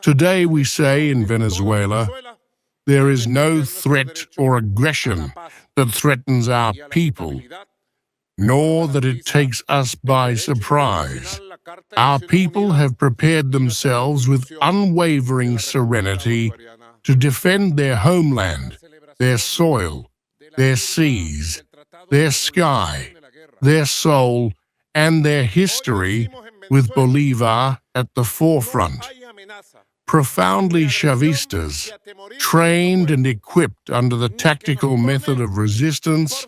Today we say in Venezuela, there is no threat or aggression that threatens our people, nor that it takes us by surprise. Our people have prepared themselves with unwavering serenity to defend their homeland, their soil, their seas, their sky, their soul, and their history, with Bolivar at the forefront. Profoundly Chavistas, trained and equipped under the tactical method of resistance,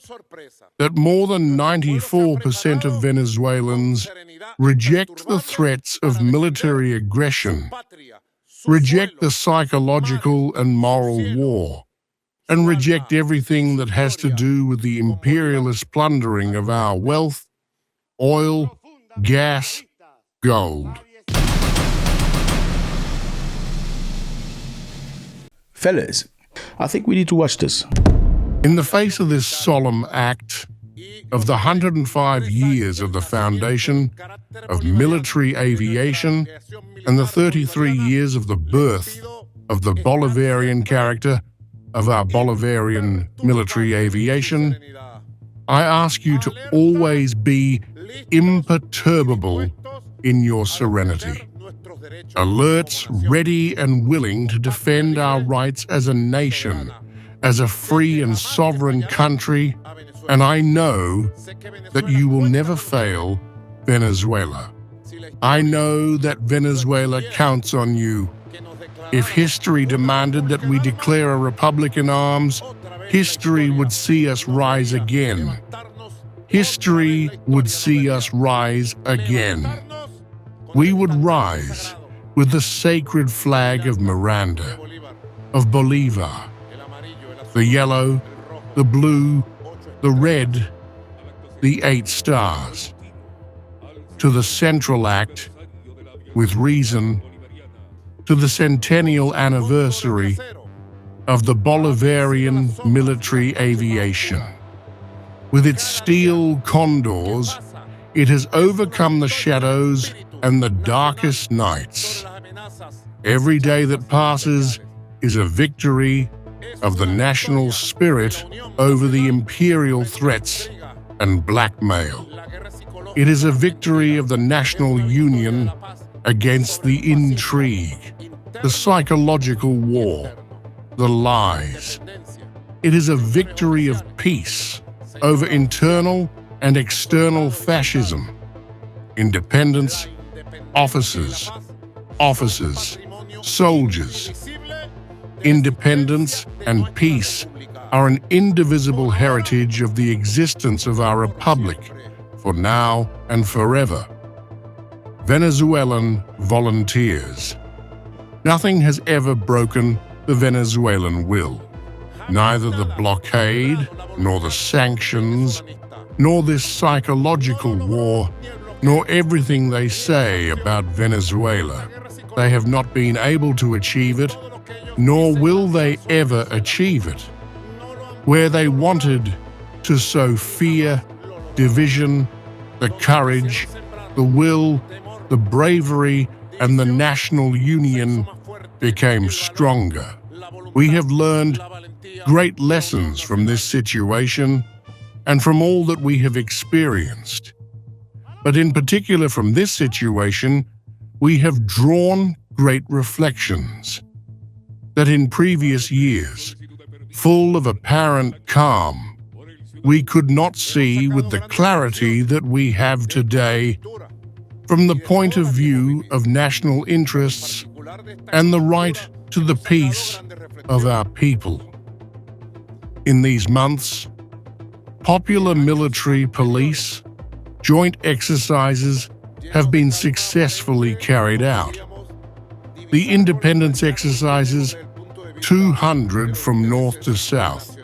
that more than 94% of Venezuelans reject the threats of military aggression, reject the psychological and moral war, and reject everything that has to do with the imperialist plundering of our wealth, oil, gas, gold. Fellas, I think we need to watch this. In the face of this solemn act of the 105 years of the foundation of military aviation and the 33 years of the birth of the Bolivarian character of our Bolivarian military aviation, I ask you to always be imperturbable in your serenity, alert, ready and willing to defend our rights as a nation, as a free and sovereign country, and I know that you will never fail Venezuela. I know that Venezuela counts on you. If history demanded that we declare a republic in arms, history would see us rise again. History would see us rise again. We would rise with the sacred flag of Miranda, of Bolivar, the yellow, the blue, the red, the 8 stars, to the central act, with reason, to the centennial anniversary of the Bolivarian military aviation. With its steel condors, it has overcome the shadows and the darkest nights. Every day that passes is a victory of the national spirit over the imperial threats and blackmail. It is a victory of the national union against the intrigue, the psychological war, the lies. It is a victory of peace over internal and external fascism. Independence, officers, soldiers. Independence and peace are an indivisible heritage of the existence of our republic, for now and forever. Venezuelan volunteers. Nothing has ever broken the Venezuelan will. Neither the blockade, nor the sanctions, nor this psychological war, nor everything they say about Venezuela. They have not been able to achieve it, nor will they ever achieve it. Where they wanted to sow fear, division, the courage, the will, the bravery, and the national union became stronger. We have learned great lessons from this situation and from all that we have experienced. But in particular from this situation, we have drawn great reflections that in previous years, full of apparent calm, we could not see with the clarity that we have today from the point of view of national interests and the right to the peace of our people. In these months, popular military police joint exercises have been successfully carried out. The independence exercises, 200 from north to south,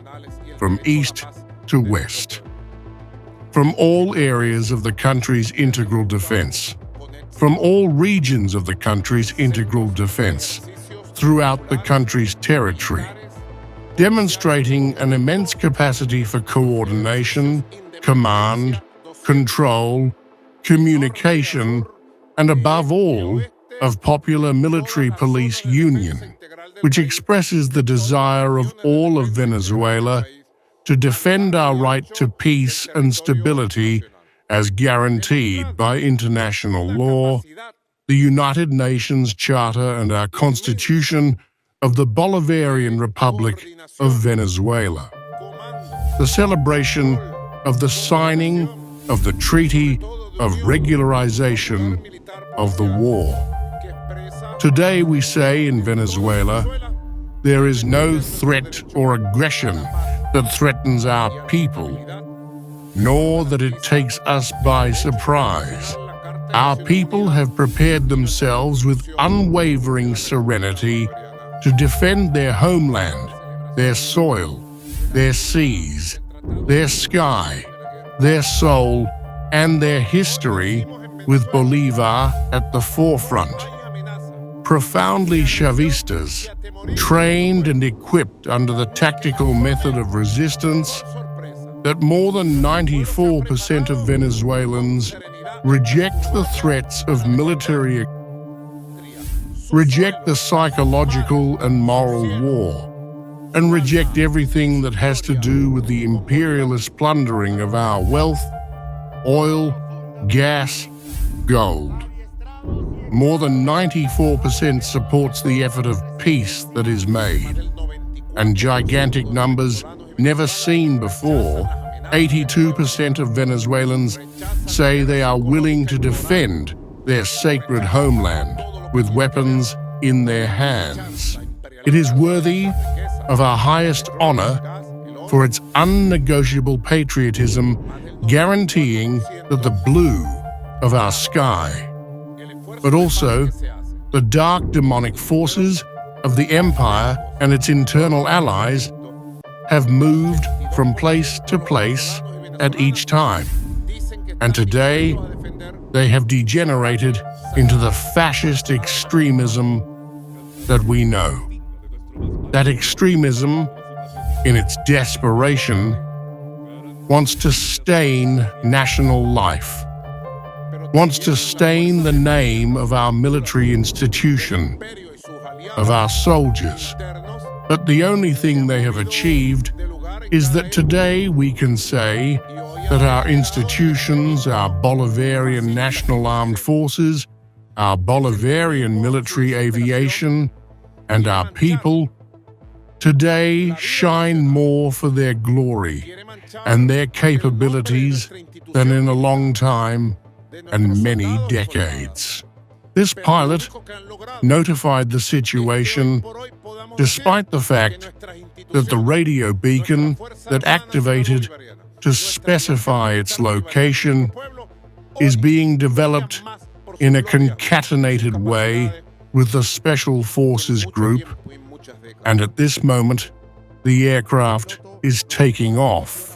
from east to west, from all areas of the country's integral defense, from all regions of the country's integral defense, throughout the country's territory, demonstrating an immense capacity for coordination, command, control, communication, and above all, of Popular Military Police Union, which expresses the desire of all of Venezuela to defend our right to peace and stability as guaranteed by international law, the United Nations Charter and our Constitution of the Bolivarian Republic of Venezuela. The celebration of the signing of the Treaty of Regularization of the War. Today we say in Venezuela, there is no threat or aggression that threatens our people, nor that it takes us by surprise. Our people have prepared themselves with unwavering serenity to defend their homeland, their soil, their seas, their sky, their soul, and their history, with Bolivar at the forefront. Profoundly Chavistas, trained and equipped under the tactical method of resistance, that more than 94% of Venezuelans reject the threats of military, reject the psychological and moral war, and reject everything that has to do with the imperialist plundering of our wealth, oil, gas, gold. More than 94% supports the effort of peace that is made, and gigantic numbers never seen before, 82% of Venezuelans say they are willing to defend their sacred homeland with weapons in their hands. It is worthy of our highest honor for its unnegotiable patriotism, guaranteeing that the blue of our sky, but also the dark demonic forces of the empire and its internal allies have moved from place to place at each time. And today, they have degenerated into the fascist extremism that we know. That extremism, in its desperation, wants to stain national life, wants to stain the name of our military institution, of our soldiers. But the only thing they have achieved is that today we can say that our institutions, our Bolivarian National Armed Forces, our Bolivarian military aviation, and our people today shine more for their glory and their capabilities than in a long time and many decades. This pilot notified the situation despite the fact that the radio beacon that activated to specify its location is being developed in a concatenated way with the Special Forces Group, and at this moment, the aircraft is taking off.